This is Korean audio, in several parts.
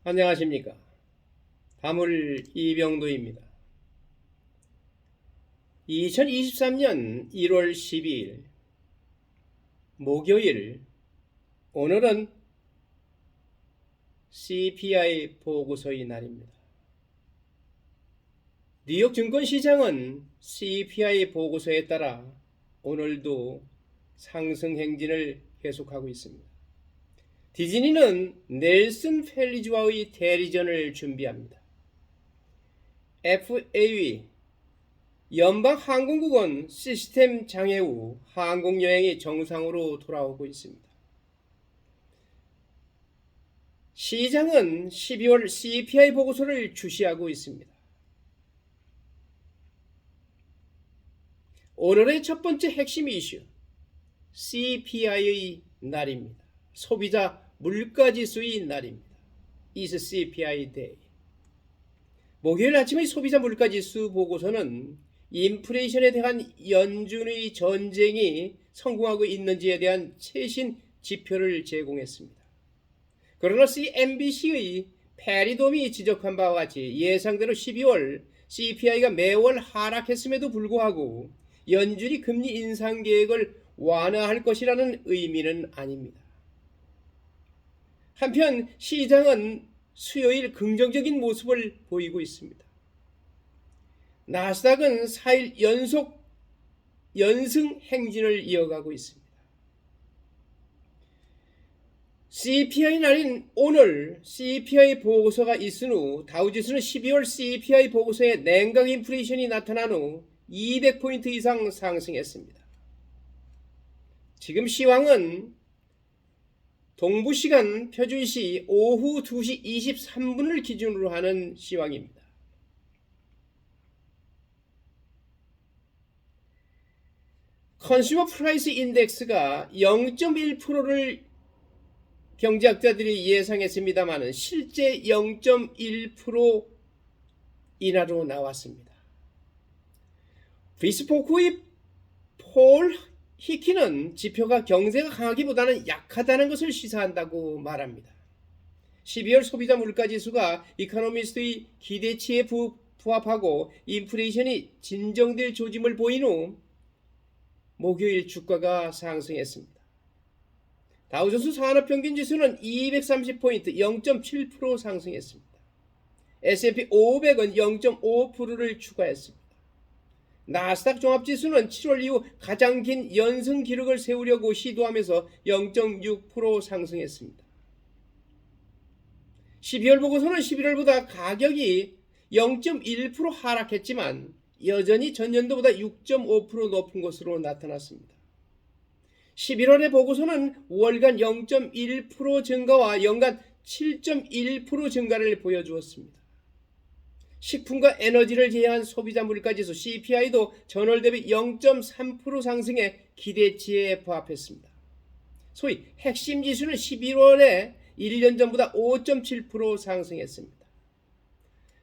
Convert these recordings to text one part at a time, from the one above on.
안녕하십니까. 다물 이병도입니다. 2023년 1월 12일 목요일, 오늘은 CPI 보고서의 날입니다. 뉴욕 증권시장은 CPI 보고서에 따라 오늘도 상승 행진을 계속하고 있습니다. 디즈니는 넬슨 펠리즈와의 대리전을 준비합니다. FAA 연방항공국은 시스템 장애 후 항공여행이 정상으로 돌아오고 있습니다. 시장은 12월 CPI 보고서를 주시하고 있습니다. 오늘의 첫 번째 핵심 이슈, CPI의 날입니다. 소비자 물가지수의 날입니다. is CPI day. 목요일 아침의 소비자 물가지수 보고서는 인플레이션에 대한 연준의 전쟁이 성공하고 있는지에 대한 최신 지표를 제공했습니다. 그러나 CNBC의 페리돔이 지적한 바와 같이 예상대로 12월 CPI가 매월 하락했음에도 불구하고 연준이 금리 인상 계획을 완화할 것이라는 의미는 아닙니다. 한편 시장은 수요일 긍정적인 모습을 보이고 있습니다. 나스닥은 4일 연승 행진을 이어가고 있습니다. CPI 날인 오늘 CPI 보고서가 있은 후 다우지수는 12월 CPI 보고서에 냉각 인플레이션이 나타난 후 200포인트 이상 상승했습니다. 지금 시황은 동부시간 표준시 오후 2시 23분을 기준으로 하는 시황입니다. 컨슈머 프라이스 인덱스가 0.1%를 경제학자들이 예상했습니다만 실제 0.1% 인하로 나왔습니다. 비스포크의 폴 히키는 지표가 경제가 강하기보다는 약하다는 것을 시사한다고 말합니다. 12월 소비자 물가지수가 이코노미스트의 기대치에 부합하고 인플레이션이 진정될 조짐을 보인 후 목요일 주가가 상승했습니다. 다우존스 산업평균지수는 230포인트 0.7% 상승했습니다. S&P 500은 0.5%를 추가했습니다. 나스닥 종합지수는 7월 이후 가장 긴 연승 기록을 세우려고 시도하면서 0.6% 상승했습니다. 12월 보고서는 11월보다 가격이 0.1% 하락했지만 여전히 전년도보다 6.5% 높은 것으로 나타났습니다. 11월의 보고서는 월간 0.1% 증가와 연간 7.1% 증가를 보여주었습니다. 식품과 에너지를 제외한 소비자 물가지수 CPI도 전월 대비 0.3% 상승해 기대치에 부합했습니다. 소위 핵심 지수는 11월에 1년 전보다 5.7% 상승했습니다.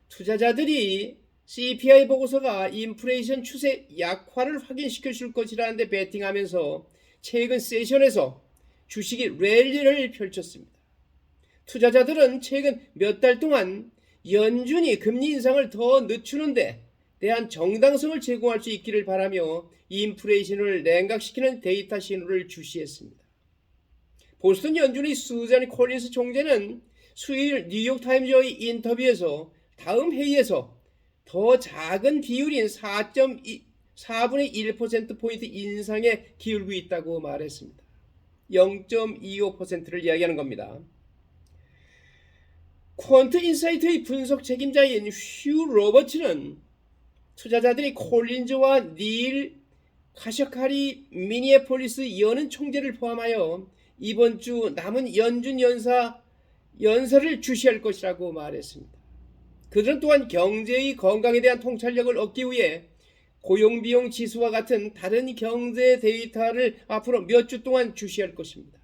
투자자들이 CPI 보고서가 인플레이션 추세 약화를 확인시켜 줄 것이라는 데 베팅하면서 최근 세션에서 주식이 랠리를 펼쳤습니다. 투자자들은 최근 몇 달 동안 연준이 금리 인상을 더 늦추는 데 대한 정당성을 제공할 수 있기를 바라며 인플레이션을 냉각시키는 데이터 신호를 주시했습니다. 보스턴 연준의 수잔 콜린스 총재는 수요일 뉴욕타임즈의 인터뷰에서 다음 회의에서 더 작은 비율인 4분의 1%포인트 인상에 기울고 있다고 말했습니다. 0.25%를 이야기하는 겁니다. 퀀트 인사이트의 분석 책임자인 휴 로버츠는 투자자들이 콜린즈와 닐 카셔카리 미니애폴리스 여는 총재를 포함하여 이번 주 남은 연준 연설을 주시할 것이라고 말했습니다. 그들은 또한 경제의 건강에 대한 통찰력을 얻기 위해 고용비용 지수와 같은 다른 경제 데이터를 앞으로 몇 주 동안 주시할 것입니다.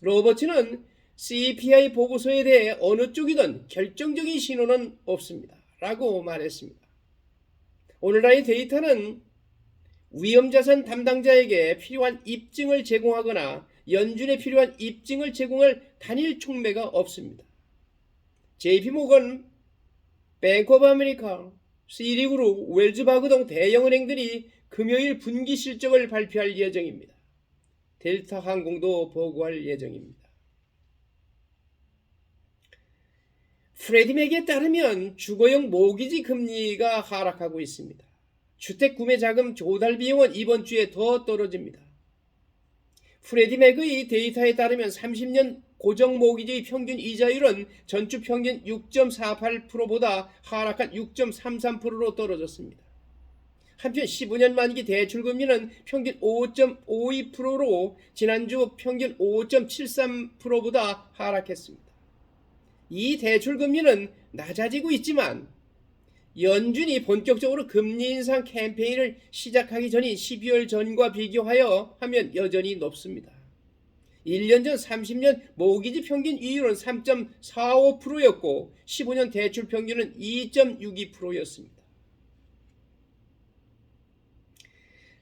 로버츠는 CPI 보고서에 대해 어느 쪽이든 결정적인 신호는 없습니다. 라고 말했습니다. 오늘날의 데이터는 위험자산 담당자에게 필요한 입증을 제공하거나 연준에 필요한 입증을 제공할 단일 촉매가 없습니다. JP모건, 뱅크 오브 아메리카, 시리그룹, 웰즈바그 등 대형은행들이 금요일 분기 실적을 발표할 예정입니다. 델타 항공도 보고할 예정입니다. 프레디 맥에 따르면 주거용 모기지 금리가 하락하고 있습니다. 주택 구매 자금 조달 비용은 이번 주에 더 떨어집니다. 프레디 맥의 데이터에 따르면 30년 고정 모기지의 평균 이자율은 전주 평균 6.48%보다 하락한 6.33%로 떨어졌습니다. 한편 15년 만기 대출금리는 평균 5.52%로 지난주 평균 5.73%보다 하락했습니다. 이 대출금리는 낮아지고 있지만 연준이 본격적으로 금리 인상 캠페인을 시작하기 전인 12월 전과 비교하여 하면 여전히 높습니다. 1년 전 30년 모기지 평균 이율은 3.45%였고 15년 대출 평균은 2.62%였습니다.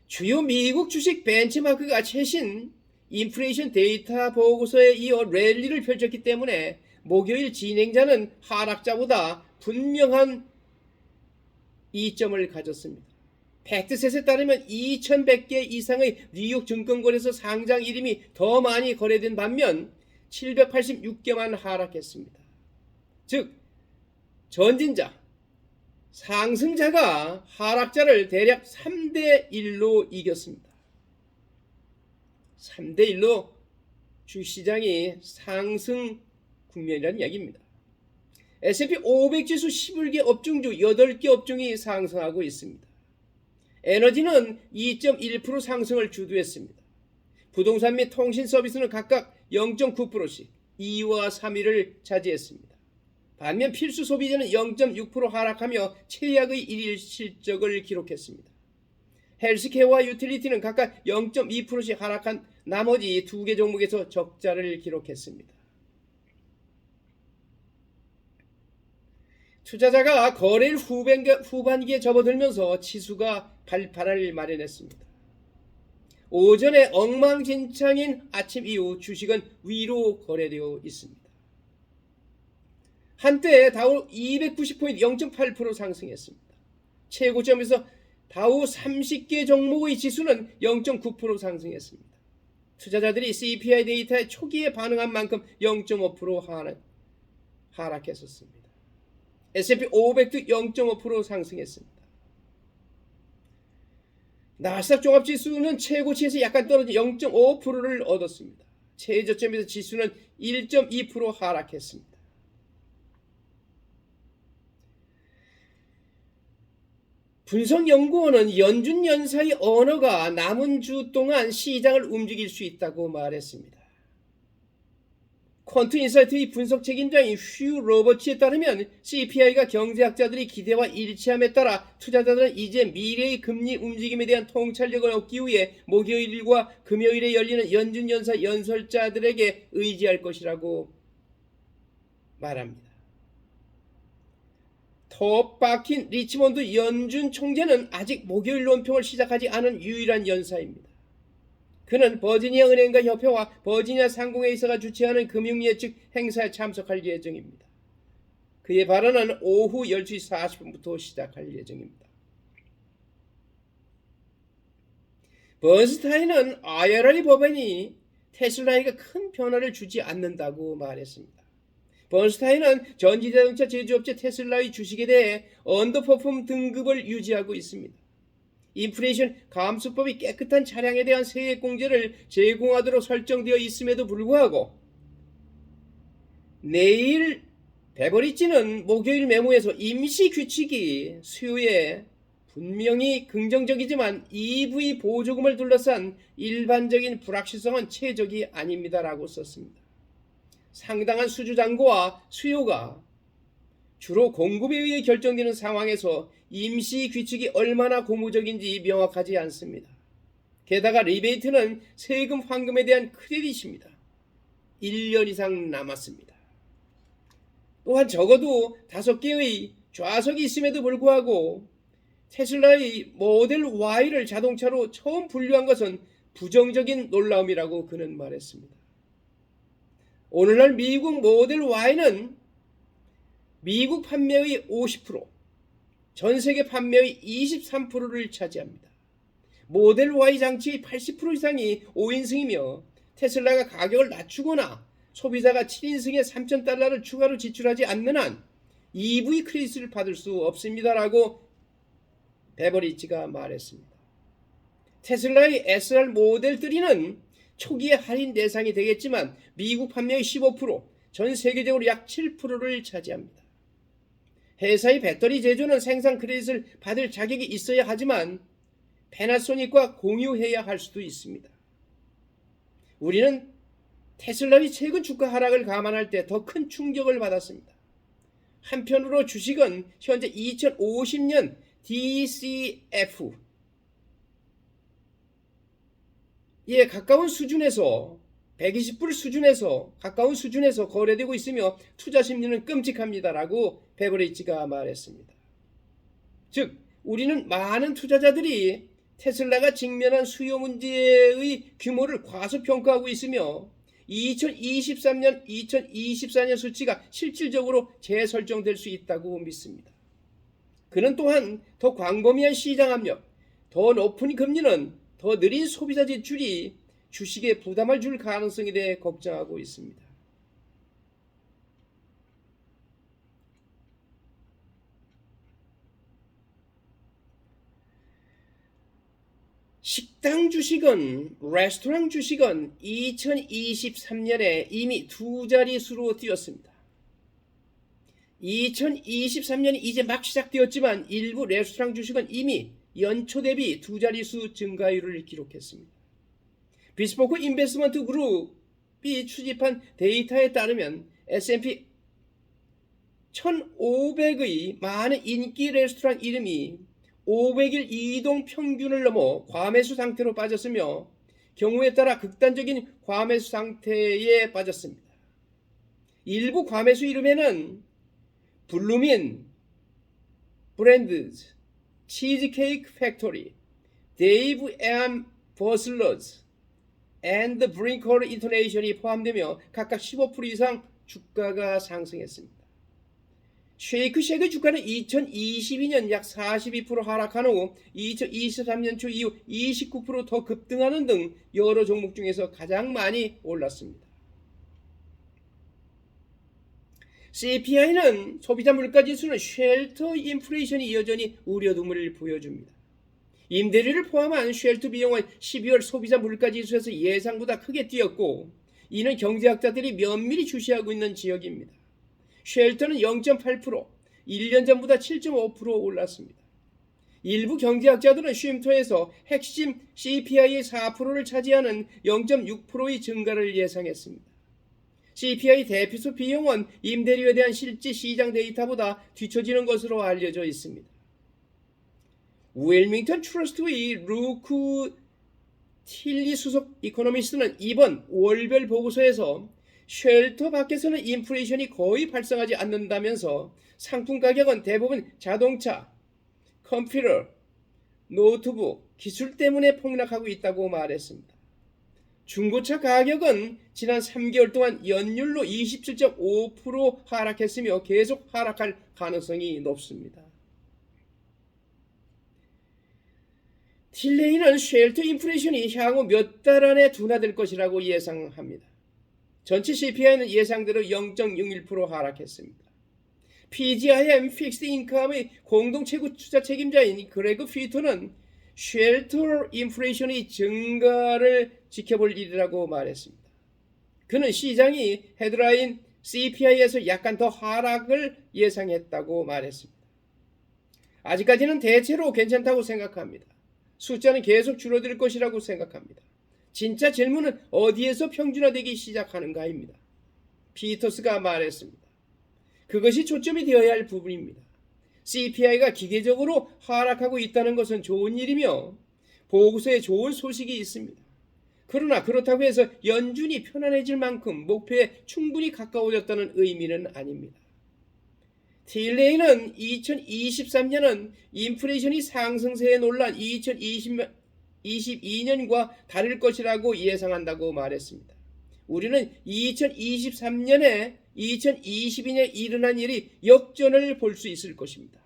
주요 미국 주식 벤치마크가 최신 인플레이션 데이터 보고서에 이어 랠리를 펼쳤기 때문에 목요일 진행자는 하락자보다 분명한 이점을 가졌습니다. 팩트셋에 따르면 2100개 이상의 뉴욕 증권거래소 상장 이름이 더 많이 거래된 반면 786개만 하락했습니다. 즉 전진자, 상승자가 하락자를 대략 3대1로 이겼습니다. 3대1로 주시장이 상승 국면이라는 이야기입니다. S&P 500 지수 11개 업종 중 8개 업종이 상승하고 있습니다. 에너지는 2.1% 상승을 주도했습니다. 부동산 및 통신 서비스는 각각 0.9%씩 2위와 3위를 차지했습니다. 반면 필수 소비재는 0.6% 하락하며 최악의 1일 실적을 기록했습니다. 헬스케어와 유틸리티는 각각 0.2%씩 하락한 나머지 2개 종목에서 적자를 기록했습니다. 투자자가 거래일 후반기에 접어들면서 지수가 발판을 마련했습니다. 오전에 엉망진창인 아침 이후 주식은 위로 거래되어 있습니다. 한때 다우 290포인트 0.8% 상승했습니다. 최고점에서 다우 30개 종목의 지수는 0.9% 상승했습니다. 투자자들이 CPI 데이터에 초기에 반응한 만큼 0.5% 하락했었습니다. S&P 500도 0.5% 상승했습니다. 나스닥 종합지수는 최고치에서 약간 떨어진 0.5%를 얻었습니다. 최저점에서 지수는 1.2% 하락했습니다. 분석연구원은 연준 연사의 언어가 남은 주 동안 시장을 움직일 수 있다고 말했습니다. 퀀트인사이트의 분석 책임자인 휴 로버츠에 따르면 CPI가 경제학자들의 기대와 일치함에 따라 투자자들은 이제 미래의 금리 움직임에 대한 통찰력을 얻기 위해 목요일과 금요일에 열리는 연준 연사 연설자들에게 의지할 것이라고 말합니다. 톱 박힌 리치몬드 연준 총재는 아직 목요일 논평을 시작하지 않은 유일한 연사입니다. 그는 버지니아 은행가 협회와 버지니아 상공회의사가 주최하는 금융예측 행사에 참석할 예정입니다. 그의 발언은 오후 10시 40분부터 시작할 예정입니다. 번스타인은 IRA 법안이 테슬라에게 큰 변화를 주지 않는다고 말했습니다. 번스타인은 전기자동차 제조업체 테슬라의 주식에 대해 언더퍼폼 등급을 유지하고 있습니다. 인플레이션 감수법이 깨끗한 차량에 대한 세액공제를 제공하도록 설정되어 있음에도 불구하고 내일 베버리지는 목요일 메모에서 임시 규칙이 수요에 분명히 긍정적이지만 EV 보조금을 둘러싼 일반적인 불확실성은 최적이 아닙니다라고 썼습니다. 상당한 수주 잔고와 수요가 주로 공급에 의해 결정되는 상황에서 임시 규칙이 얼마나 고무적인지 명확하지 않습니다. 게다가 리베이트는 세금 환급에 대한 크레딧입니다. 1년 이상 남았습니다. 또한 적어도 5개의 좌석이 있음에도 불구하고 테슬라의 모델 Y를 자동차로 처음 분류한 것은 부정적인 놀라움이라고 그는 말했습니다. 오늘날 미국 모델 Y는 미국 판매의 50%, 전 세계 판매의 23%를 차지합니다. 모델 Y 장치의 80% 이상이 5인승이며 테슬라가 가격을 낮추거나 소비자가 7인승에 $3,000를 추가로 지출하지 않는 한 EV 크레딧을 받을 수 없습니다라고 베버리지가 말했습니다. 테슬라의 SR 모델 3는 초기에 할인 대상이 되겠지만 미국 판매의 15%, 전 세계적으로 약 7%를 차지합니다. 회사의 배터리 제조는 생산 크레딧을 받을 자격이 있어야 하지만 패나소닉과 공유해야 할 수도 있습니다. 우리는 테슬라의 최근 주가 하락을 감안할 때 더 큰 충격을 받았습니다. 한편으로 주식은 현재 2050년 DCF 에 가까운 수준에서 120불 수준에서 가까운 수준에서 거래되고 있으며 투자 심리는 끔찍합니다라고 베버리지가 말했습니다. 즉 우리는 많은 투자자들이 테슬라가 직면한 수요 문제의 규모를 과소평가하고 있으며 2023년, 2024년 수치가 실질적으로 재설정될 수 있다고 믿습니다. 그는 또한 더 광범위한 시장 압력, 더 높은 금리는 더 느린 소비자 지출이 주식에 부담을 줄 가능성에 대해 걱정하고 있습니다. 식당 주식은, 레스토랑 주식은 2023년에 이미 두 자릿수로 뛰었습니다. 2023년이 이제 막 시작되었지만 일부 레스토랑 주식은 이미 연초 대비 두 자릿수 증가율을 기록했습니다. 비스포크 인베스트먼트 그룹이 추집한 데이터에 따르면 S&P 1500의 많은 인기 레스토랑 이름이 500일 이동 평균을 넘어 과매수 상태로 빠졌으며 경우에 따라 극단적인 과매수 상태에 빠졌습니다. 일부 과매수 이름에는 블루민, 브랜드즈, 치즈케이크 팩토리, 데이브 앤 버슬러즈, 앤드 브링커 인터내셔널이 포함되며 각각 15% 이상 주가가 상승했습니다. 쉐이크쉑의 주가는 2022년 약 42% 하락한 후 2023년 초 이후 29% 급등하는 등 여러 종목 중에서 가장 많이 올랐습니다. CPI는 소비자 물가지수는 쉘터 인플레이션이 여전히 우려됨을 보여줍니다. 임대료를 포함한 쉘터 비용은 12월 소비자 물가지수에서 예상보다 크게 뛰었고 이는 경제학자들이 면밀히 주시하고 있는 지역입니다. 쉘터는 0.8%, 1년 전보다 7.5% 올랐습니다. 일부 경제학자들은 쉼터에서 핵심 CPI의 4%를 차지하는 0.6%의 증가를 예상했습니다. CPI 대피소 비용은 임대료에 대한 실제 시장 데이터보다 뒤처지는 것으로 알려져 있습니다. 웰밍턴 트러스트의 루크 틸리 수석 이코노미스트는 이번 월별 보고서에서 쉘터 밖에서는 인플레이션이 거의 발생하지 않는다면서 상품 가격은 대부분 자동차, 컴퓨터, 노트북, 기술 때문에 폭락하고 있다고 말했습니다. 중고차 가격은 지난 3개월 동안 연율로 27.5% 하락했으며 계속 하락할 가능성이 높습니다. 틸레이는 쉘터 인플레이션이 향후 몇 달 안에 둔화될 것이라고 예상합니다. 전체 CPI는 예상대로 0.01% 하락했습니다. PGIM 픽스드 인컴의 공동 최고 투자 책임자인 그레그 피터는 쉘터 인플레이션의 증가를 지켜볼 일이라고 말했습니다. 그는 시장이 헤드라인 CPI에서 약간 더 하락을 예상했다고 말했습니다. 아직까지는 대체로 괜찮다고 생각합니다. 숫자는 계속 줄어들 것이라고 생각합니다. 진짜 질문은 어디에서 평준화되기 시작하는가입니다. 피터스가 말했습니다. 그것이 초점이 되어야 할 부분입니다. CPI가 기계적으로 하락하고 있다는 것은 좋은 일이며 보고서에 좋은 소식이 있습니다. 그러나 그렇다고 해서 연준이 편안해질 만큼 목표에 충분히 가까워졌다는 의미는 아닙니다. 틸레이는 2023년은 인플레이션이 상승세에 놀란 2022년과 다를 것이라고 예상한다고 말했습니다. 우리는 2023년에 2022년에 일어난 일이 역전을 볼 수 있을 것입니다.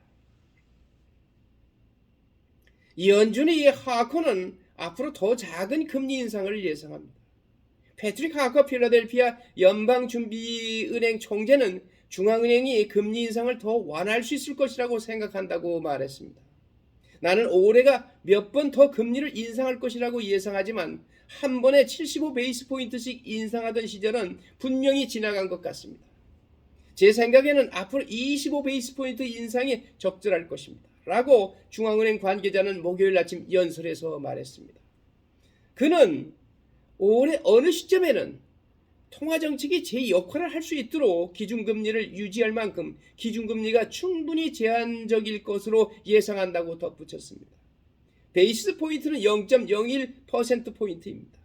연준의 하커는 앞으로 더 작은 금리 인상을 예상합니다. 패트릭 하커 필라델피아 연방준비은행 총재는 중앙은행이 금리 인상을 더 완화할 수 있을 것이라고 생각한다고 말했습니다. 나는 올해가 몇 번 더 금리를 인상할 것이라고 예상하지만 한 번에 75베이스 포인트씩 인상하던 시절은 분명히 지나간 것 같습니다. 제 생각에는 앞으로 25베이스 포인트 인상이 적절할 것입니다. 라고 중앙은행 관계자는 목요일 아침 연설에서 말했습니다. 그는 올해 어느 시점에는 통화정책이 제 역할을 할 수 있도록 기준금리를 유지할 만큼 기준금리가 충분히 제한적일 것으로 예상한다고 덧붙였습니다. 베이스 포인트는 0.01%포인트입니다.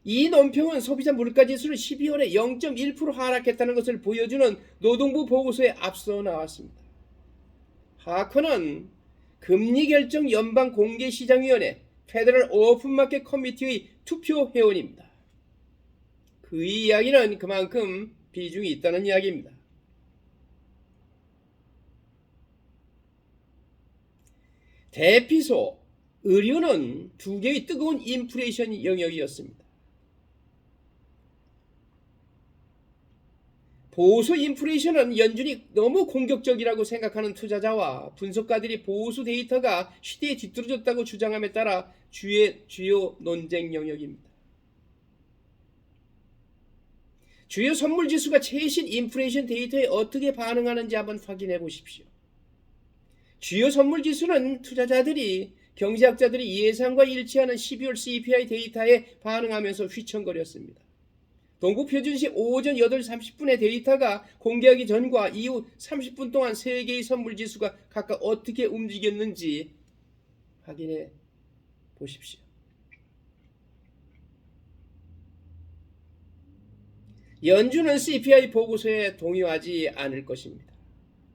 이 논평은 소비자 물가지수는 12월에 0.1% 하락했다는 것을 보여주는 노동부 보고서에 앞서 나왔습니다. 하커는 금리결정 연방공개시장위원회 페더럴 오픈마켓 커미티의 투표 회원입니다. 그의 이야기는 그만큼 비중이 있다는 이야기입니다. 대피소, 의료는 두 개의 뜨거운 인플레이션 영역이었습니다. 보수 인플레이션은 연준이 너무 공격적이라고 생각하는 투자자와 분석가들이 보수 데이터가 시대에 뒤떨어졌다고 주장함에 따라 주요 논쟁 영역입니다. 주요 선물지수가 최신 인플레이션 데이터에 어떻게 반응하는지 한번 확인해 보십시오. 주요 선물지수는 투자자들이 경제학자들이 예상과 일치하는 12월 CPI 데이터에 반응하면서 휘청거렸습니다. 동부표준시 오전 8시 30분의 데이터가 공개하기 전과 이후 30분 동안 3개의 선물지수가 각각 어떻게 움직였는지 확인해 보십시오. 연준은 CPI 보고서에 동의하지 않을 것입니다.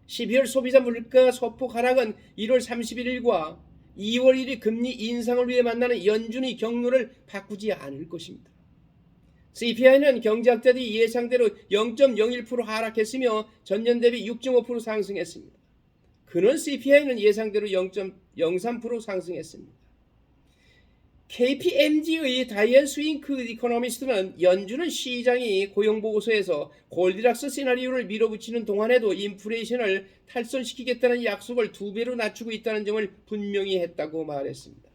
12월 소비자 물가 소폭 하락은 1월 31일과 2월 1일 금리 인상을 위해 만나는 연준의 경로를 바꾸지 않을 것입니다. CPI는 경제학자들이 예상대로 0.01% 하락했으며 전년 대비 6.5% 상승했습니다. 그는 CPI는 예상대로 0.03% 상승했습니다. KPMG의 다이언 스윙크 이코노미스트는 연준은 시장이 고용보고서에서 골디락스 시나리오를 밀어붙이는 동안에도 인플레이션을 탈선시키겠다는 약속을 2배로 낮추고 있다는 점을 분명히 했다고 말했습니다.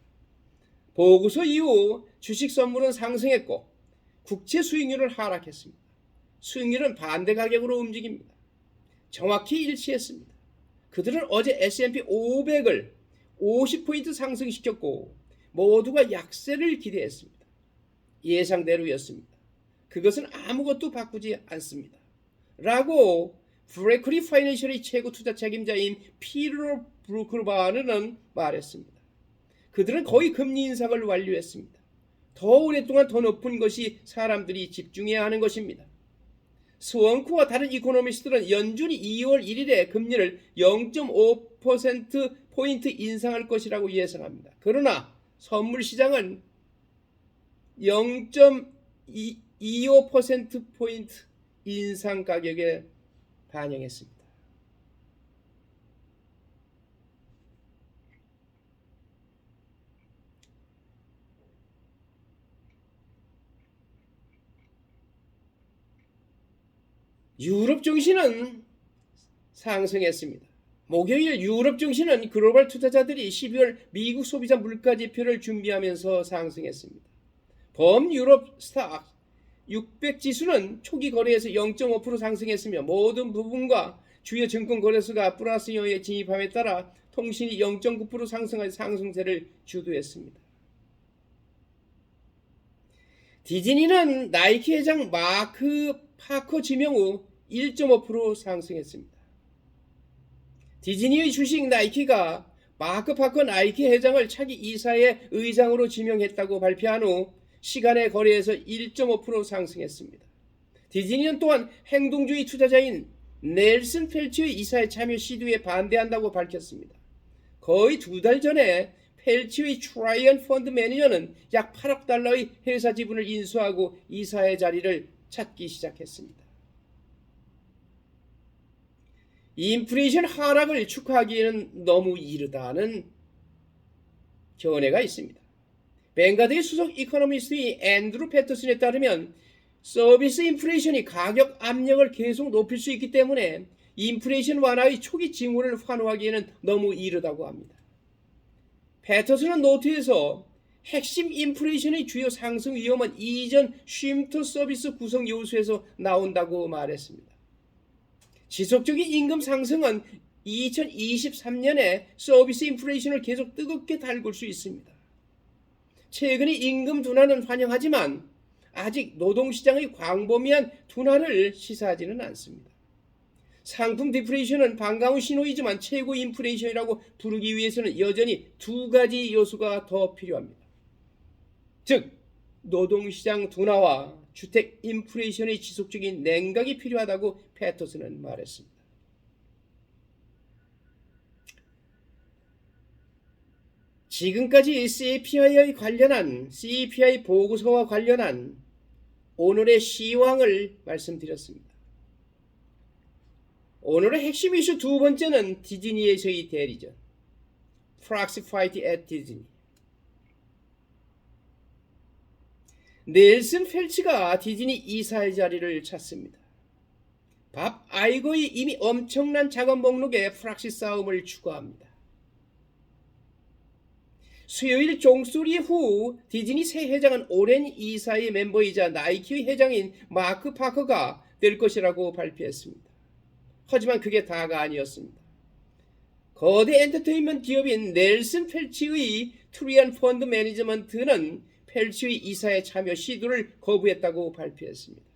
보고서 이후 주식 선물은 상승했고 국채 수익률은 하락했습니다. 수익률은 반대 가격으로 움직입니다. 정확히 일치했습니다. 그들은 어제 S&P 500을 50포인트 상승시켰고 모두가 약세를 기대했습니다. 예상대로였습니다. 그것은 아무것도 바꾸지 않습니다. 라고 브레이크리 파이낸셜의 최고 투자 책임자인 피터 브루크바르는 말했습니다. 그들은 거의 금리 인상을 완료했습니다. 더 오랫동안 더 높은 것이 사람들이 집중해야 하는 것입니다. 스원크와 다른 이코노미스트들은 연준이 2월 1일에 금리를 0.5%포인트 인상할 것이라고 예상합니다. 그러나 선물 시장은 0.25%포인트 인상 가격에 반영했습니다. 유럽 증시는 상승했습니다. 목요일 유럽 증시는 글로벌 투자자들이 12월 미국 소비자 물가 지표를 준비하면서 상승했습니다. 범유럽 스탁 600 지수는 초기 거래에서 0.5% 상승했으며 모든 부분과 주요 증권 거래소가 플러스 영역에 진입함에 따라 통신이 0.9% 상승한 상승세를 주도했습니다. 디즈니는 나이키 회장 마크 파커 지명 후 1.5% 상승했습니다. 디즈니의 주식 나이키가 마크 파커 나이키 회장을 차기 이사의 의장으로 지명했다고 발표한 후 시간의 거래에서 1.5% 상승했습니다. 디즈니는 또한 행동주의 투자자인 넬슨 펠치의 이사에 참여 시도에 반대한다고 밝혔습니다. 거의 2달 전에 펠치의 트라이언 펀드 매니저는 약 8억 달러의 회사 지분을 인수하고 이사의 자리를 찾기 시작했습니다. 인플레이션 하락을 축하하기에는 너무 이르다는 견해가 있습니다. 뱅가드의 수석 이코노미스트인 앤드루 패터슨에 따르면 서비스 인플레이션이 가격 압력을 계속 높일 수 있기 때문에 인플레이션 완화의 초기 징후를 환호하기에는 너무 이르다고 합니다. 패터슨은 노트에서 핵심 인플레이션의 주요 상승 위험은 이전 쉼터 서비스 구성 요소에서 나온다고 말했습니다. 지속적인 임금 상승은 2023년에 서비스 인플레이션을 계속 뜨겁게 달굴 수 있습니다. 최근의 임금 둔화는 환영하지만 아직 노동시장의 광범위한 둔화를 시사하지는 않습니다. 상품 디플레이션은 반가운 신호이지만 최고 인플레이션이라고 부르기 위해서는 여전히 두 가지 요소가 더 필요합니다. 즉, 노동시장 둔화와 주택 인플레이션의 지속적인 냉각이 필요하다고 패터슨은 말했습니다. 지금까지 CPI 보고서와 관련한 오늘의 시황을 말씀드렸습니다. 오늘의 핵심 이슈 두 번째는 디즈니에서의 대리전, 프락시 파이트 앳 디즈니. 넬슨 펠치가 디즈니 이사의 자리를 찾습니다. 밥 아이거의 이미 엄청난 작업 목록에 프락시 싸움을 추가합니다. 수요일 종소리 후 디즈니 새 회장은 오랜 이사의 멤버이자 나이키의 회장인 마크 파커가 될 것이라고 발표했습니다. 하지만 그게 다가 아니었습니다. 거대 엔터테인먼트 기업인 넬슨 펠치의 트리안 펀드 매니지먼트는 펠치의 이사에 참여 시도를 거부했다고 발표했습니다.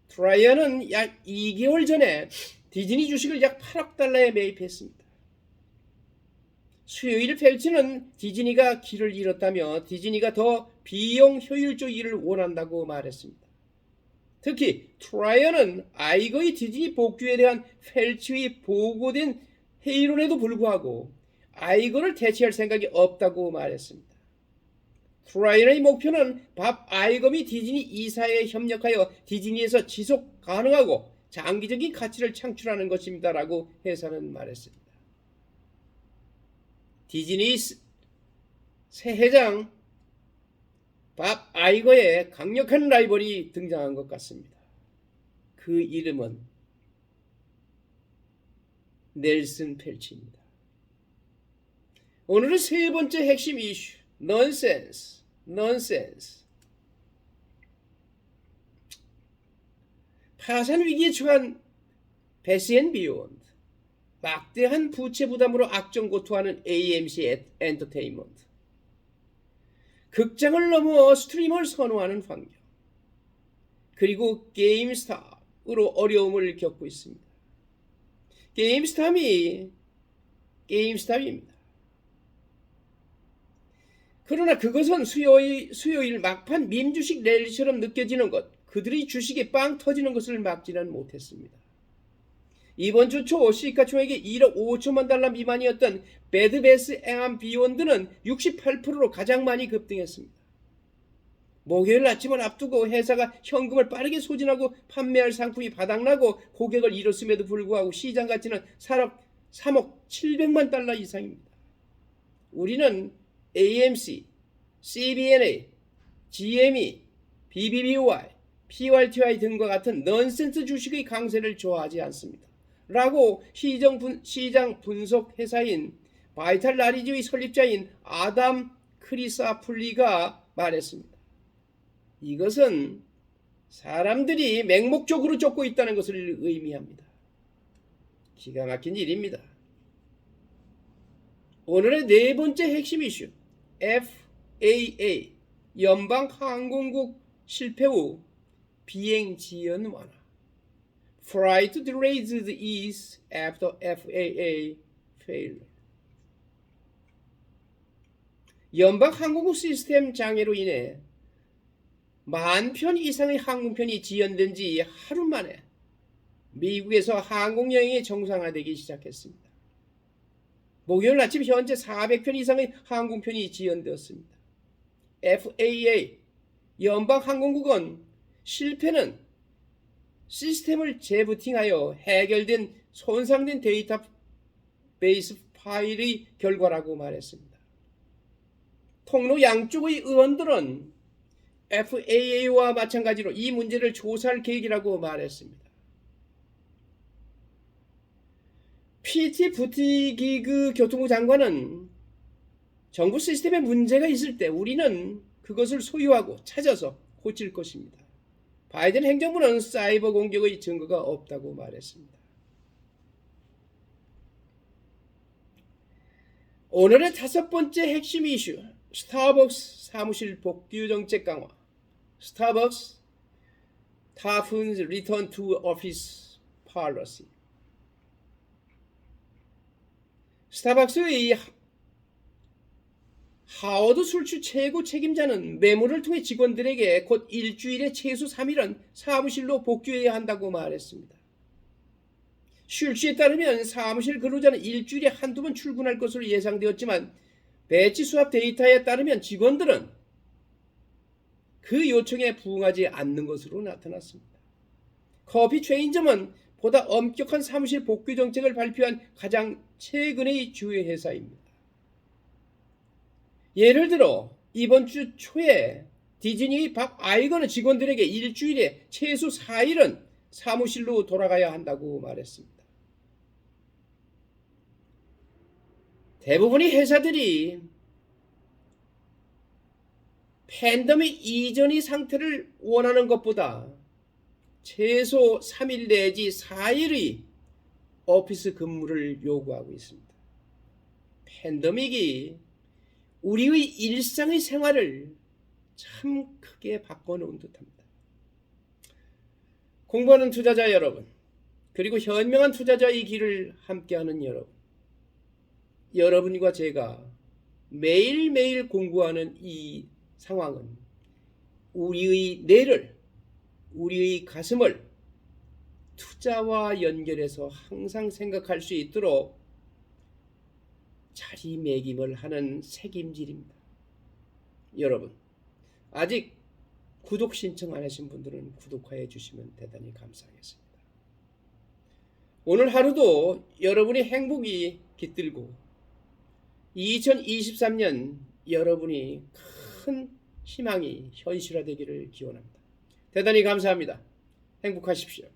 트라이언은 약 2개월 전에 디즈니 주식을 약 8억 달러에 매입했습니다. 수요일 펠치는 디즈니가 길을 잃었다며 디즈니가 더 비용 효율적 일을 원한다고 말했습니다. 특히 트라이언은 아이거의 디즈니 복귀에 대한 펠치의 보고된 회의론에도 불구하고 아이거를 대체할 생각이 없다고 말했습니다. 트라이언의 목표는 밥 아이거 및 디즈니 이사에 협력하여 디즈니에서 지속 가능하고 장기적인 가치를 창출하는 것입니다라고 회사는 말했습니다. 디즈니 새 회장 밥 아이거의 강력한 라이벌이 등장한 것 같습니다. 그 이름은 넬슨 펠치입니다. 오늘의 세 번째 핵심 이슈, 넌센스. 파산 위기에 처한 베스앤비욘드, 막대한 부채 부담으로 악정고투하는 AMC 엔터테인먼트, 극장을 넘어 스트리머를 선호하는 환경, 그리고 게임스탑으로 어려움을 겪고 있습니다. 게임스탑입니다. 그러나 그것은 수요일 막판 밈주식 랠리처럼 느껴지는 것, 그들의 주식이 빵 터지는 것을 막지는 못했습니다. 이번 주 초 시가총액이 1억 5천만 달러 미만이었던 배드 베스 앤 비욘드는 68%로 가장 많이 급등했습니다. 목요일 아침을 앞두고 회사가 현금을 빠르게 소진하고 판매할 상품이 바닥나고 고객을 잃었음에도 불구하고 시장 가치는 3억 700만 달러 이상입니다. 우리는 AMC, CBNA, GME, BBBY, PRTY 등과 같은 넌센스 주식의 강세를 좋아하지 않습니다. 라고 시장 분석 회사인 바이탈 라리지의 설립자인 아담 크리사플리가 말했습니다. 이것은 사람들이 맹목적으로 쫓고 있다는 것을 의미합니다. 기가 막힌 일입니다. 오늘의 네 번째 핵심 이슈, FAA, 연방항공국 실패 후 비행 지연 완화. Flight delays ease after FAA failure. 연방항공국 시스템 장애로 인해 10,000편 이상의 항공편이 지연된 지 하루 만에 미국에서 항공여행이 정상화되기 시작했습니다. 목요일 아침 현재 400편 이상의 항공편이 지연되었습니다. FAA, 연방항공국은 실패는 시스템을 재부팅하여 해결된 손상된 데이터베이스 파일의 결과라고 말했습니다. 통로 양쪽의 의원들은 FAA와 마찬가지로 이 문제를 조사할 계획이라고 말했습니다. PT 부티기그 교통부 장관은 정부 시스템에 문제가 있을 때 우리는 그것을 소유하고 찾아서 고칠 것입니다. 바이든 행정부는 사이버 공격의 증거가 없다고 말했습니다. 오늘의 5번째 핵심 이슈, 스타벅스 사무실 복귀 정책 강화. 스타벅스 toughens return to office policy. 스타벅스의 하워드 술취 최고 책임자는 메모를 통해 직원들에게 곧 일주일에 최소 3일은 사무실로 복귀해야 한다고 말했습니다. 술취에 따르면 사무실 근로자는 일주일에 한두 번 출근할 것으로 예상되었지만 배치 수합 데이터에 따르면 직원들은 그 요청에 부응하지 않는 것으로 나타났습니다. 커피 체인점은 보다 엄격한 사무실 복귀 정책을 발표한 가장 최근의 주요 회사입니다. 예를 들어 이번 주 초에 디즈니 밥 아이거는 직원들에게 일주일에 최소 4일은 사무실로 돌아가야 한다고 말했습니다. 대부분의 회사들이 팬데믹 이전의 상태를 원하는 것보다 최소 3일 내지 4일의 오피스 근무를 요구하고 있습니다. 팬데믹이 우리의 일상의 생활을 참 크게 바꿔놓은 듯합니다. 공부하는 투자자 여러분, 그리고 현명한 투자자의 길을 함께하는 여러분, 여러분과 제가 매일매일 공부하는 이 상황은 우리의 뇌를, 우리의 가슴을 투자와 연결해서 항상 생각할 수 있도록 자리매김을 하는 책임질입니다. 여러분, 아직 구독 신청 안 하신 분들은 구독해 주시면 대단히 감사하겠습니다. 오늘 하루도 여러분의 행복이 깃들고 2023년 여러분이 큰 희망이 현실화되기를 기원합니다. 대단히 감사합니다. 행복하십시오.